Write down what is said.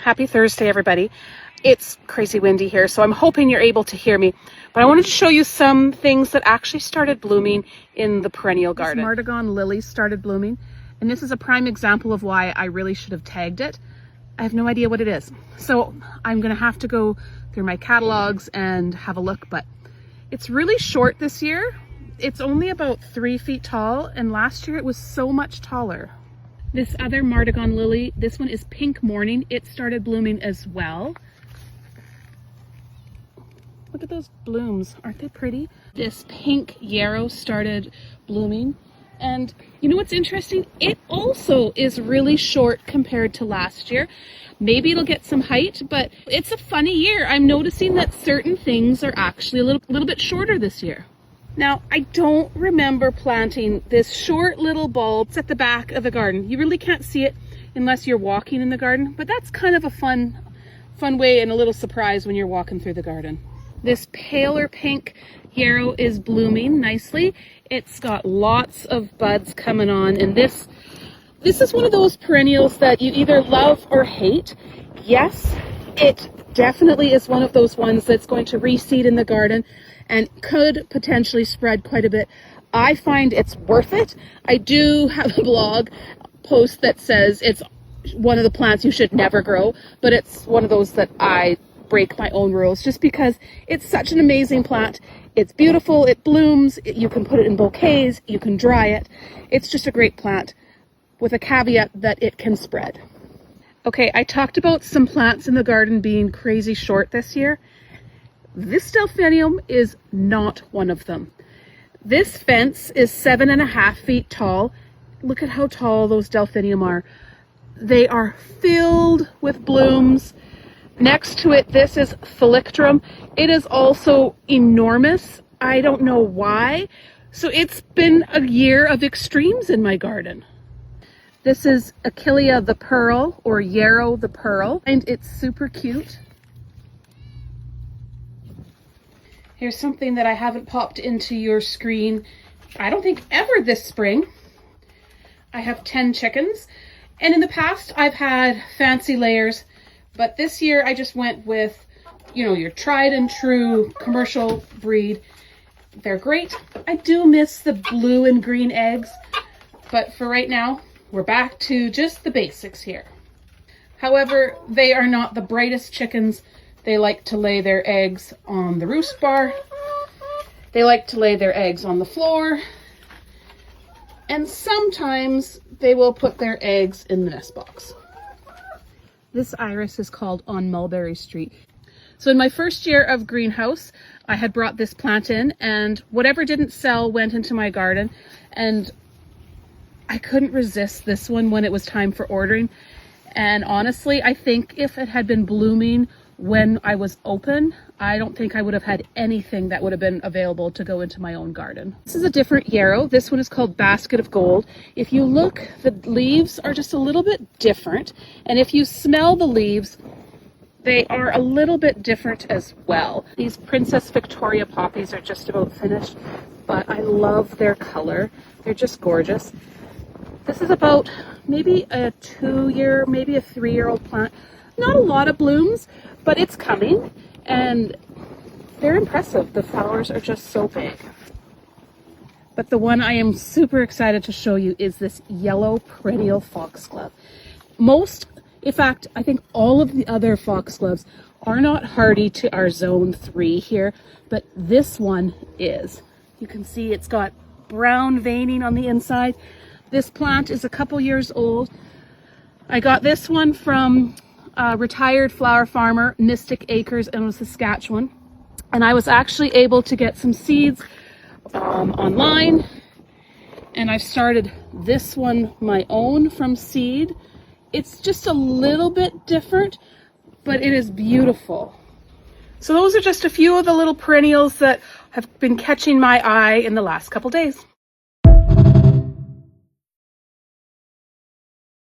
Happy Thursday, everybody. It's crazy windy here, so I'm hoping you're able to hear me. But I wanted to show you some things that actually started blooming in the perennial garden. This Martagon Lilies started blooming, and this is a prime example of why I really should have tagged it. I have no idea what it is. So I'm gonna have to go through my catalogs and have a look, but it's really short this year. It's only about 3 feet tall, and last year it was so much taller. This other Martagon lily, this one is Pink Morning. It started blooming as well. Look at those blooms, aren't they pretty? This pink yarrow started blooming. And you know what's interesting? It also is really short compared to last year. Maybe it'll get some height, but it's a funny year. I'm noticing that certain things are actually a little bit shorter this year. Now, I don't remember planting this short little bulb at the back of the garden. You really can't see it unless you're walking in the garden, but that's kind of a fun way and a little surprise when you're walking through the garden. This paler pink yarrow is blooming nicely. It's got lots of buds coming on, and this is one of those perennials that you either love or hate. Yes, it definitely is one of those ones that's going to reseed in the garden and could potentially spread quite a bit. I find it's worth it. I do have a blog post that says it's one of the plants you should never grow, but it's one of those that I break my own rules just because it's such an amazing plant. It's beautiful, it blooms, you can put it in bouquets, you can dry it. It's just a great plant with a caveat that it can spread. Okay, I talked about some plants in the garden being crazy short this year. This delphinium is not one of them. This fence is 7.5 feet tall. Look at how tall those delphinium are. They are filled with blooms. Next to it, this is Thalictrum. It is also enormous. I don't know why. So it's been a year of extremes in my garden. This is Achillea the Pearl, or Yarrow the Pearl, and it's super cute. Here's something that I haven't popped into your screen, I don't think ever this spring. I have 10 chickens, and in the past I've had fancy layers, but this year I just went with, you know, your tried and true commercial breed. They're great. I do miss the blue and green eggs, but for right now, we're back to just the basics here. However, they are not the brightest chickens. They like to lay their eggs on the roost bar. They like to lay their eggs on the floor. And sometimes they will put their eggs in the nest box. This iris is called On Mulberry Street. So in my first year of greenhouse, I had brought this plant in, and whatever didn't sell went into my garden. And I couldn't resist this one when it was time for ordering. And honestly, I think if it had been blooming when I was open, I don't think I would have had anything that would have been available to go into my own garden. This is a different yarrow. This one is called Basket of Gold. If you look, the leaves are just a little bit different. And if you smell the leaves, they are a little bit different as well. These Princess Victoria poppies are just about finished, but I love their color. They're just gorgeous. This is about maybe a 2-year, maybe a 3-year-old plant. Not a lot of blooms, but it's coming, and they're impressive. The flowers are just so big. But the one I am super excited to show you is this yellow perennial foxglove. In fact, I think all of the other foxgloves are not hardy to our zone 3 here, but this one is. You can see it's got brown veining on the inside. This plant is a couple years old. I got this one from a retired flower farmer, Mystic Acres in Saskatchewan. And I was actually able to get some seeds online. And I've started this one my own from seed. It's just a little bit different, but it is beautiful. So those are just a few of the little perennials that have been catching my eye in the last couple days.